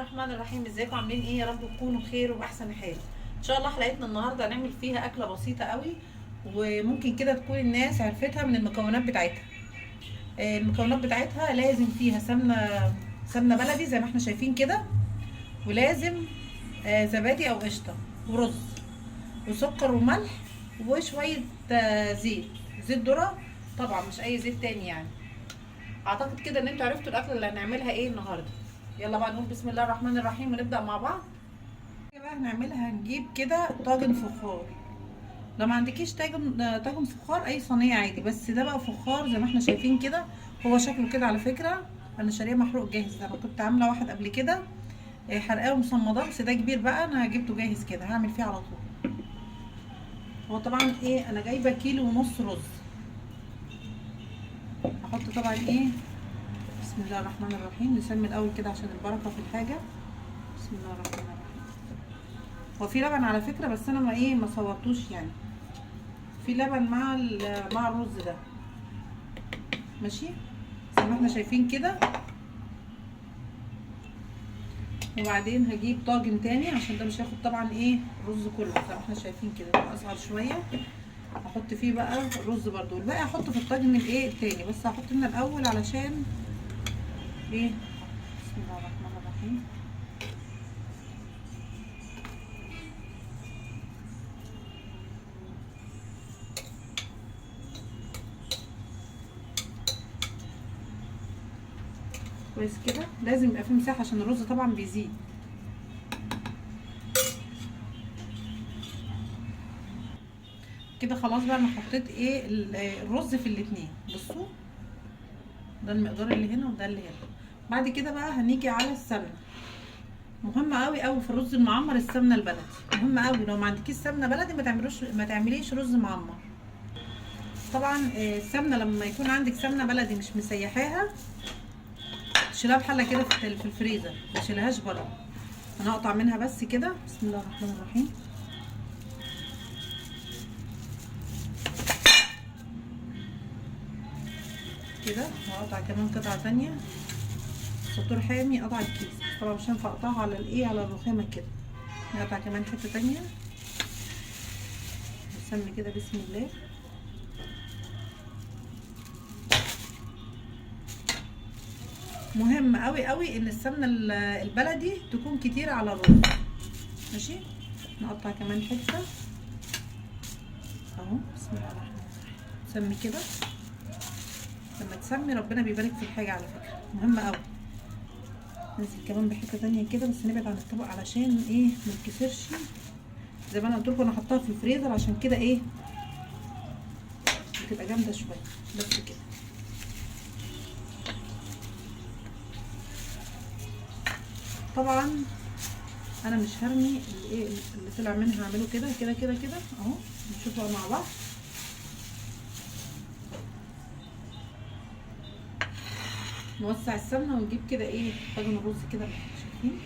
الرحمن الرحيم. ازيكم عاملين ايه؟ يا رب تكونوا بخير وباحسن حال. ان شاء الله حلقتنا النهارده هنعمل فيها اكله بسيطه قوي، وممكن كده تكون الناس عرفتها من المكونات بتاعتها. المكونات بتاعتها لازم فيها سمنه بلدي زي ما احنا شايفين كده، ولازم زبادي او قشطه، ورز، وسكر وملح، وشويه زيت ذره، طبعا مش اي زيت تاني يعني. اعتقد كده ان انتوا عرفتوا الاكله اللي هنعملها ايه النهارده. يلا بقى نقول بسم الله الرحمن الرحيم ونبدا مع بعض. بقى هنعملها، هنجيب كده طاجن فخار. لو ما عندكيش طاجن فخار، اي صينيه عادي، بس ده بقى فخار زي ما احنا شايفين كده. هو شكله كده على فكره، انا شاريه محروق جاهز. انا كنت عامله واحد قبل كده حرقاه ومصمداه، بس ده كبير بقى، انا جبته جاهز كده هعمل فيه على طول. هو طبعا انا جايبه كيلو ونص رز. هحط طبعا بسم الله الرحمن الرحيم. نسمي الاول كده عشان البركه في الحاجه. بسم الله الرحمن الرحيم. هو في لبن على فكره، بس انا ما صورتوش يعني. في لبن مع الرز ده، ماشي زي ما احنا شايفين كده. وبعدين هجيب طاجن تاني عشان ده مش هياخد طبعا الرز كله، زي ما احنا شايفين كده اصغر شويه. هحط فيه بقى الرز برضو، والباقي هحطه في الطاجن التاني، بس هحط هنا الاول علشان بسم الله الرحمن الرحيم. كويس كده، لازم يبقى فيه مساحه عشان الرز طبعا بيزيد. كده خلاص بقى، انا حطيت الرز في الاتنين. بصوا، ده المقدار اللي هنا وده اللي هنا. بعد كده بقى هنيجي على السمنه. مهمه قوي قوي في الرز المعمر السمنه البلدي، مهمه قوي. لو ما عندكيش سمنه بلدي ما تعمليش رز معمر. طبعا السمنه لما يكون عندك سمنه بلدي مش مسيحاها، تشيلها بحله كده في الفريزر، ما تشيلهاش بره. انا هقطع منها بس كده. بسم الله الرحمن الرحيم. كده وهقطع كمان قطعه تانية. سطور حامي قطع الكيس، طبعا مش هينفع اقطعها على الرخامه كده. نقطع كمان حته تانية. نسمي كده بسم الله. مهم قوي قوي ان السمنه البلدي تكون كتير على الرز، ماشي. نقطع كمان حته اهو. بسم الله الرحمن الرحيم. سمي كده. لما تسمي ربنا بيبارك في الحاجه على فكره، مهمه قوي. ننزل كمان بحته تانية كده، بس نبعد عن الطبق علشان ما تكسرش. زي ما انا قلت لكم، انا حطاها في الفريزر عشان كده بتبقى جامده شويه، بس كده. طبعا انا مش هرمي اللي طلع منها، هعمله كده كده كده كده اهو. نشوفها مع بعض. نوسع السمنه ونجيب كده طاجن الرز كده، شايفين.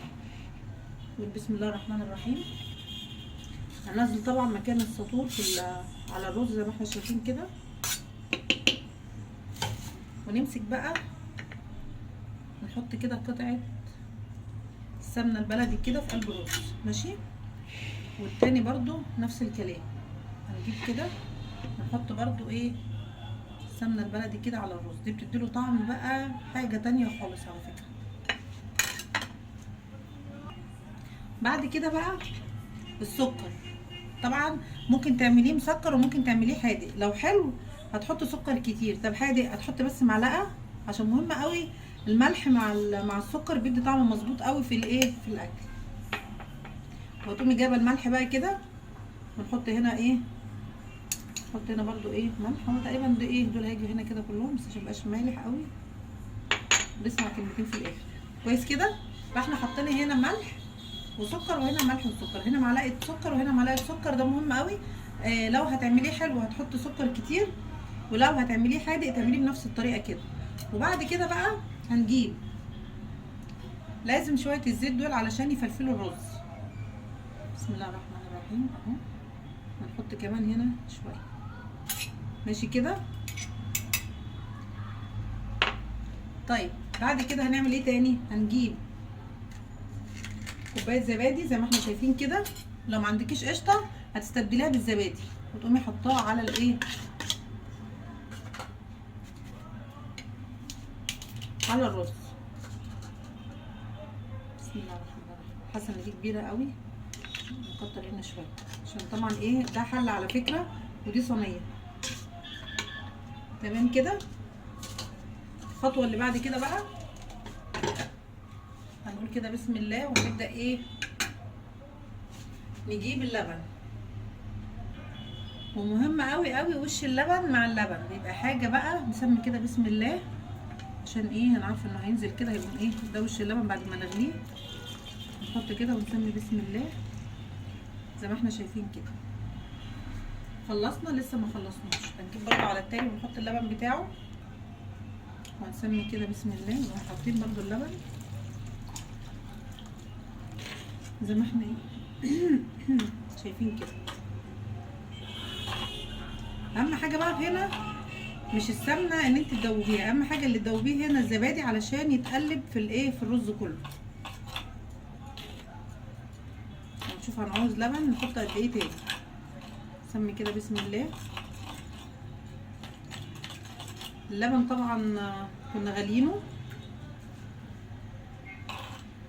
بسم الله الرحمن الرحيم. هنزل طبعا مكان السطور على الرز زي ما احنا شايفين كده. ونمسك بقى نحط كده قطعه السمنه البلدي كده في قلب الرز، ماشي. والتاني برضو نفس الكلام. هنجيب كده نحط برضو السمنه البلدي كده على الرز. دي بتديله طعم بقى حاجه تانية خالص على فكره. بعد كده بقى السكر. طبعا ممكن تعمليه مسكر وممكن تعمليه حادق. لو حلو هتحط سكر كتير، طب حادق هتحط بس معلقه، عشان مهم قوي الملح مع السكر بيدي طعم مظبوط قوي في في الاكل. وتقومي جايبه الملح بقى كده، ونحط هنا نحط هنا برضو ملح. هو تقريبا دول هيجوا هنا كده كلهم، بس عشان ميبقاش مالح قوي. بنسمع كلمتين في الاخر. كويس كده. فاحنا حطينا هنا ملح وسكر، وهنا ملح وسكر، هنا معلقه سكر وهنا معلقه سكر. ده مهم قوي. لو هتعمليه حلو هتحط سكر كتير، ولو هتعمليه حادق تعمليه بنفس الطريقه كده. وبعد كده بقى هنجيب لازم شويه الزيت دول علشان يفلفلوا الرز. بسم الله الرحمن الرحيم اهو. هنحط كمان هنا شويه، ماشي كده. طيب بعد كده هنعمل تاني؟ هنجيب كوبايه زبادي زي ما احنا شايفين كده. لو ما عندكيش قشطه هتستبدليها بالزبادي وتقومي حطاها على الايه، على الرز. بسم الله الرحمن الرحيم. حاسه ان دي كبيره قوي، نكتر هنا شويه عشان طبعا ايه ده حل على فكره ودي صينيه. تمام كده. الخطوه اللي بعد كده بقى هنقول كده بسم الله ونبدا ايه، نجيب اللبن. ومهم قوي قوي وش اللبن مع اللبن يبقى حاجه بقى، نسمي كده بسم الله عشان ايه هنعرف انه هينزل كده هيبقى ايه ده وش اللبن بعد ما نغليه. نحط كده ونسمي بسم الله زي ما احنا شايفين كده. خلصنا؟ لسه ما خلصناش. هنجيب برضو على التاني ونحط اللبن بتاعه وهنسمي كده بسم الله. نروح حاطين برضو اللبن زي ما احنا ايه شايفين كده. اهم حاجه بقى هنا مش السمنه ان انت تدوبيها، اهم حاجه اللي تدوبيه هنا الزبادي علشان يتقلب في الايه، في الرز كله. هنشوف هنعوز لبن نحط قد ايه تاني. نسمي كده بسم الله. اللبن طبعا كنا غاليينه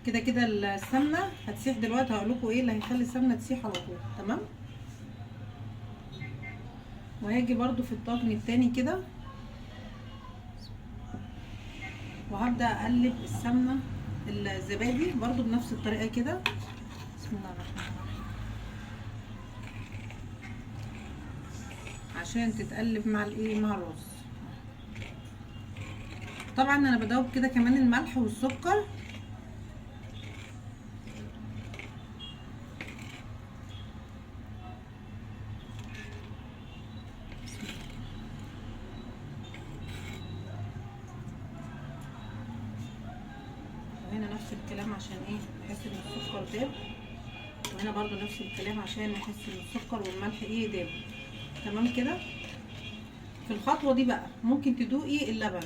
كده كده. السمنه هتسيح دلوقتي، هقول لكم ايه اللي هيخلي السمنه تسيح على طول. تمام. وهاجي برضو في الطاجن التاني كده وهبدا اقلب السمنه الزبادي برضو بنفس الطريقه كده. بسم الله الرحمن الرحيم عشان تتقلب مع الايه، مع الرز. طبعا انا بدوب كده كمان الملح والسكر. وهنا نفس الكلام عشان ايه نحس ان السكر داب، وهنا برضو نفس الكلام عشان نحس ان السكر والملح ايه داب. تمام كده. في الخطوه دي بقى ممكن تدوقي اللبن،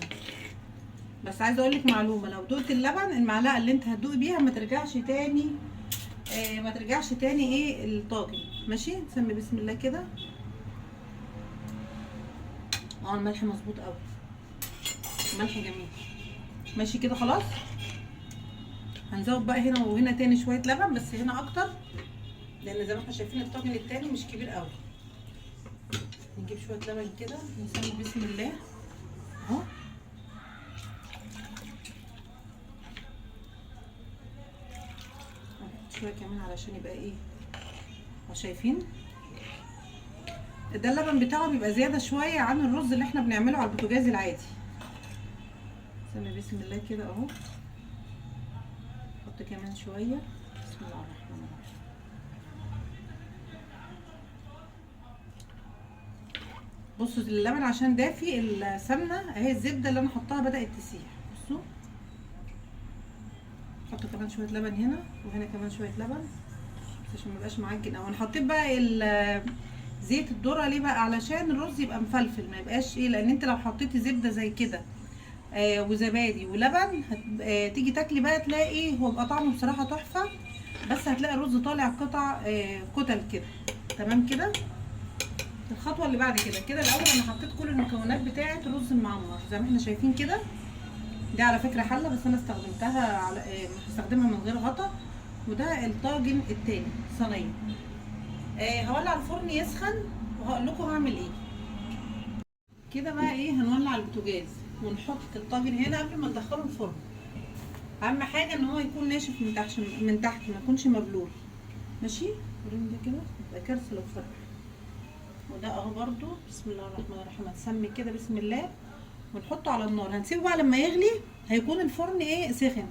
بس عايزه اقول لك معلومه، لو دوقت اللبن المعلقه اللي انت هتدوقي بيها ما ترجعش تاني ما ترجعش تاني ايه الطاجن. ماشي. نسمي بسم الله كده. الملح مظبوط قوي، ملح جميل. ماشي كده خلاص. هنزود بقى هنا وهنا تاني شويه لبن، بس هنا اكتر لان زي ما احنا شايفين الطاجن التاني مش كبير قوي. نجيب شويه لبن كده نسمي بسم الله اهو. شويه كمان علشان يبقى ايه، شايفين ده اللبن بتاعه بيبقى زياده شويه عن الرز اللي احنا بنعمله على البوتاجاز العادي. نسمي بسم الله كده اهو. نحط كمان شويه. بسم الله الرحمن الرحيم. بصوا اللبن عشان دافي، السمنه اهي الزبده اللي انا حطاها بدات تسيح. بصوا نحط كمان شويه لبن هنا وهنا كمان شويه لبن عشان ما يبقاش معجن. او انا حطيت بقى زيت الذره ليه بقى، علشان الرز يبقى مفلفل ما يبقاش ايه، لان انت لو حطيتي زبده زي كده وزبادي ولبن تيجي تاكلي بقى تلاقي هو بقى طعمه بصراحه تحفه، بس هتلاقي الرز طالع قطع كتل كده. تمام كده. الخطوه اللي بعد كده كده الاول انا حطيت كل المكونات بتاعه الرز المعمر زي ما احنا شايفين كده. دي على فكره حله بس انا استخدمتها على هستخدمها من غير غطا. وده الطاجن التاني صينيه. هولع الفرن يسخن وهقول لكم هعمل ايه. كده بقى ايه، هنولع البوتاجاز ونحط الطاجن هنا قبل ما ندخله الفرن. اهم حاجه ان هو يكون ناشف من تحت ما يكونش مبلول. ماشي. وريني ده كده يبقى كارثه لو فرق. وده اهو برضو. بسم الله الرحمن الرحيم. هنسمي كده بسم الله ونحطه على النار. هنسيبه بقى لما يغلي، هيكون الفرن ايه، سخن.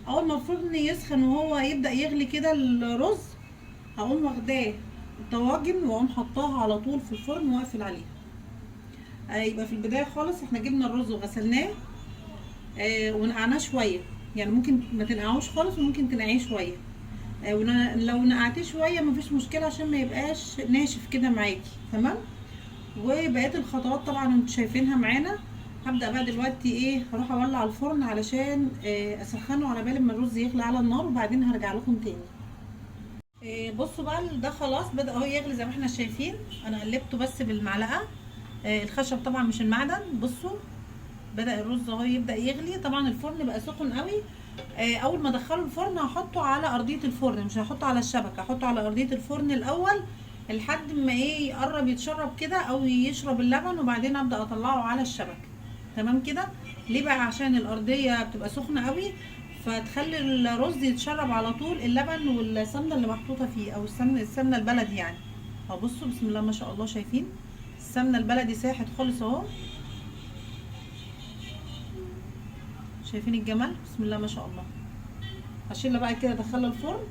اول ما الفرن يسخن وهو يبدا يغلي كده الرز، هقوم واخداه الطواجن واقوم حطاها على طول في الفرن واقفل عليها. يبقى في البدايه خالص احنا جبنا الرز وغسلناه ونقعناه شويه، يعني ممكن ما تنقعوش خالص وممكن تنقعيه شويه. لو نقعتيه شويه مفيش مشكله عشان ما يبقاش ناشف كده معاكي. تمام. وبقيه الخطوات طبعا انتوا شايفينها معانا. هبدأ بقى دلوقتي ايه، هروح اولع الفرن علشان اسخنه على بال ما الرز يغلي على النار، وبعدين هرجع لكم تاني. بصوا بقى ده خلاص بدأ اهو يغلي زي ما احنا شايفين. انا قلبته بس بالمعلقة، الخشب طبعا مش المعدن. بصوا بدأ الرز اهو يبدأ يغلي. طبعا الفرن بقى سخن قوي. اول ما ادخله الفرن هحطه على ارضية الفرن، مش هحطه على الشبكة، هحطه على ارضية الفرن الاول لحد ما ايه يقرب يتشرب كده او يشرب اللبن، وبعدين ابدأ اطلعه على الشبكة. تمام كده. ليه بقى؟ عشان الارضية بتبقى سخنة قوي، فتخلي الرز يتشرب على طول اللبن والسمنة اللي محطوطة فيه، او السمنة البلدي يعني. اهو بصوا بسم الله ما شاء الله، شايفين السمنة البلدي ساحت خالص اهو. شايفين الجمال؟ بسم الله ما شاء الله. هشيلها بقى كده ادخلها الفرن.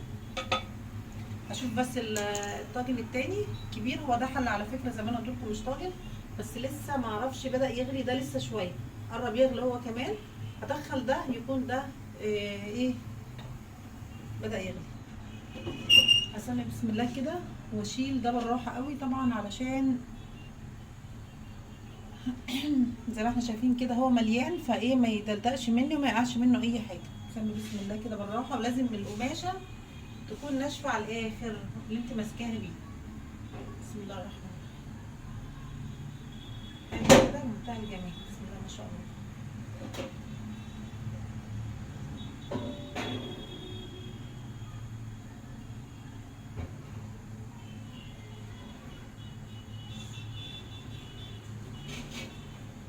اشوف بس الطاجن التاني كبير، هو ده حل على فكره زي ما انا قلت لكم، مش طاجن بس لسه ما اعرفش بدا يغلي، ده لسه شويه قرب يغلي هو كمان. هدخل ده يكون ده ايه بدا يغلي. هسمي بسم الله كده واشيل ده بالراحه قوي طبعا علشان زي ما احنا شايفين كده هو مليان، فايه ما يدلدقش مني وما يقعش منه اي حاجه. سمي بسم الله كده بالراحه، ولازم القماشه تكون ناشفه على الاخر اللي انت ماسكاها بيه. بسم الله الرحمن الرحيم كده بمنتهى الجمال. بسم الله ما شاء الله.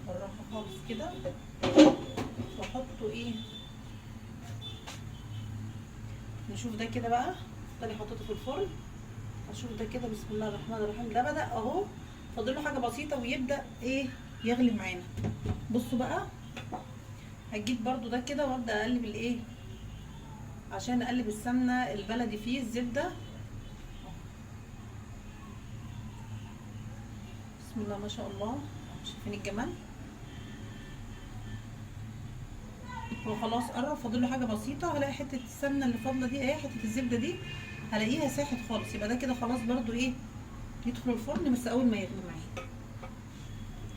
بالراحه خالص كده واحطه ايه، نشوف ده كده بقى. تاني حطيته في الفرن، اشوف ده كده. بسم الله الرحمن الرحيم ده بدأ اهو، فاضل له حاجه بسيطه ويبدأ ايه يغلي معانا. بصوا بقى هجيب برضو ده كده وابدأ اقلب الايه عشان اقلب السمنه البلدي فيه الزبده. بسم الله ما شاء الله. شايفين الجمال؟ وخلاص قرب، فاضل له حاجه بسيطه. هلاقي حته السمنه اللي فاضله دي اهي، حته الزبده دي هلاقيها ساحت خالص. يبقى ده كده خلاص برضو ايه يدخل الفرن، بس اول ما يغلي معايا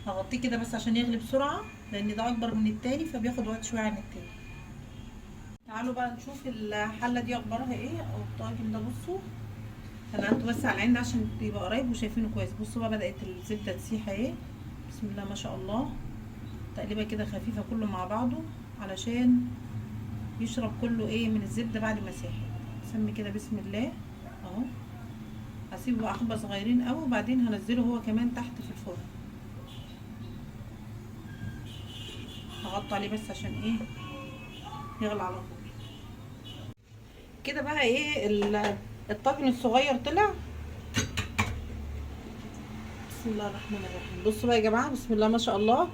هغطيه كده بس عشان يغلي بسرعه، لان ده اكبر من التاني فبياخد وقت شويه عن التاني. تعالوا بقى نشوف الحله دي اخبارها ايه، او الطاجن ده. بصوا انا قلت بس على العين ده عشان يبقى قريب وشايفينه كويس. بصوا بقى بدات الزبده تسيح اهي. بسم الله ما شاء الله. تقليبه كده خفيفه كله مع بعضه علشان يشرب كله ايه من الزبده بعد ما ساحت. سمي كده بسم الله اهو. هسيبه بقى حبه صغيرين قوي وبعدين هنزله هو كمان تحت في الفرن. هغطي عليه بس عشان ايه يغلى على طول كده. بقى ايه الطاجن الصغير طلع. بسم الله الرحمن الرحيم. بصوا بقى يا جماعه بسم الله ما شاء الله،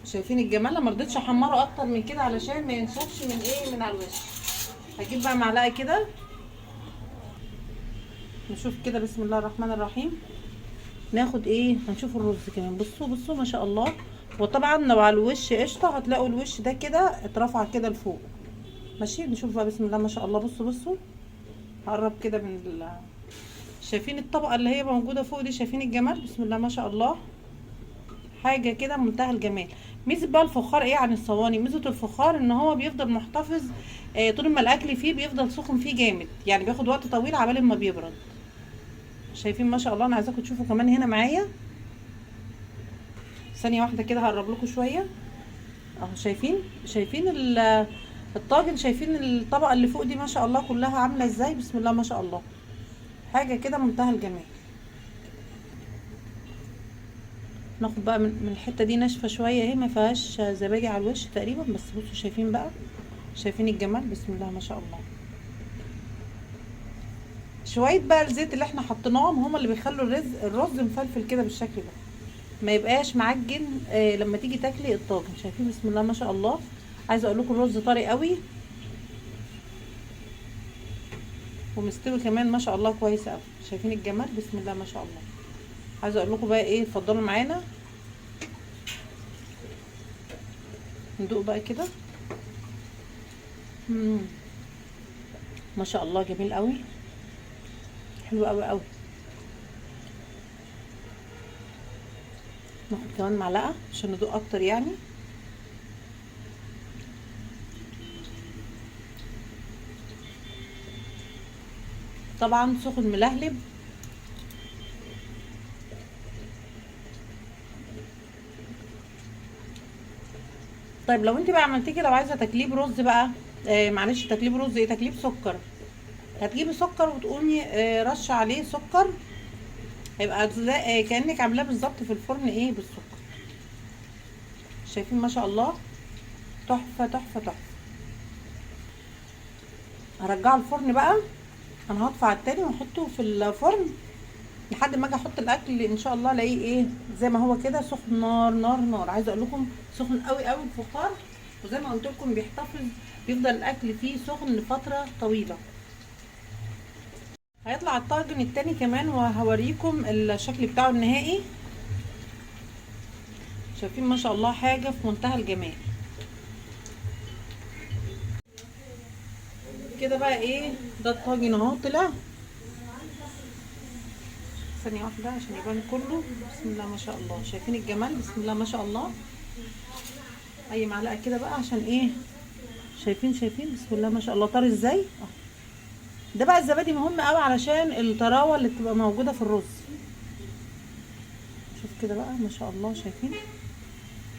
شايفين الجمال؟ ما رضيتش احمره اكتر من كده علشان ما ينشفش من ايه من على الوش. هجيب بقى معلقه كده نشوف كده. بسم الله الرحمن الرحيم. ناخد ايه، هنشوف الرز كمان. بصوا بصوا ما شاء الله. وطبعا لو على الوش قشطه هتلاقوا الوش ده كده اترفع كده لفوق. ماشي نشوف بقى. بسم الله ما شاء الله. بصوا بصوا هقرب كده من شايفين الطبقه اللي هي موجوده فوق دي؟ شايفين الجمال؟ بسم الله ما شاء الله. حاجه كده منتهى الجمال. ميزه بقى الفخار ايه عن الصواني؟ ميزه الفخار ان هو بيفضل محتفظ طول ما الاكل فيه بيفضل سخن فيه جامد، يعني بياخد وقت طويل عبال ما بيبرد. شايفين ما شاء الله؟ انا عايزاكم تشوفوا كمان هنا معايا ثانيه واحده كده، هقرب لكم شويه اهو. شايفين الطاجن؟ شايفين الطبقه اللي فوق دي ما شاء الله كلها عامله ازاي؟ بسم الله ما شاء الله. حاجه كده منتهى الجمال. ناخد بقى من الحته دي ناشفه شويه اهي، ما فيهاش زبادي على الوش تقريبا، بس بصوا شايفين بقى؟ شايفين الجمال؟ بسم الله ما شاء الله. شويه بقى الزيت اللي احنا حطيناهم هم اللي بيخلوا الرز مفلفل كده بالشكل ده، ما يبقاش معجن لما تيجي تاكلي الطاجن. شايفين؟ بسم الله ما شاء الله. عايزه اقول لكم الرز طري قوي ومستوي كمان ما شاء الله كويس قوي. شايفين الجمال؟ بسم الله ما شاء الله. عايزه اقول لكم بقى ايه، اتفضلوا معانا ندوق بقى كده. ما شاء الله جميل قوي، حلو قوي قوي. ناخد كمان معلقه عشان ندوق اكتر يعني. طبعا سخن ملهلب. طيب لو انت بقى عملتيه كده وعايزه تكليب رز بقى، معلش تكليب رز ايه، تكليب سكر، هتجيبي سكر وتقومي رشه عليه سكر، هيبقى كانك عاملاه بالظبط في الفرن ايه بالسكر. شايفين ما شاء الله، تحفه تحفه تحفه. هرجعه الفرن بقى، انا هطفي على التاني واحطه في الفرن لحد ما اجي احط الاكل ان شاء الله الاقيه ايه زي ما هو كده سخن، نار نار نار. عايزه اقول لكم سخن قوي قوي الفخار، وزي ما قلت لكم بيفضل الاكل فيه سخن لفتره طويله. هيطلع الطاجن التاني كمان وهوريكم الشكل بتاعه النهائي. شايفين ما شاء الله حاجه في منتهى الجمال. كده بقى ايه، ده الطاجن اهو طلع. ثانيه واحده عشان يبان كله. بسم الله ما شاء الله، شايفين الجمال، بسم الله ما شاء الله. اي معلقه كده بقى عشان ايه، شايفين بسم الله ما شاء الله طري ازاي. ده بقى الزبادي مهم قوي علشان الطراوه اللي بتبقى موجوده في الرز. شوف كده بقى ما شاء الله،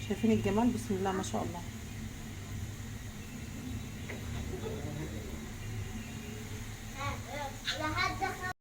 شايفين الجمال، بسم الله ما شاء الله.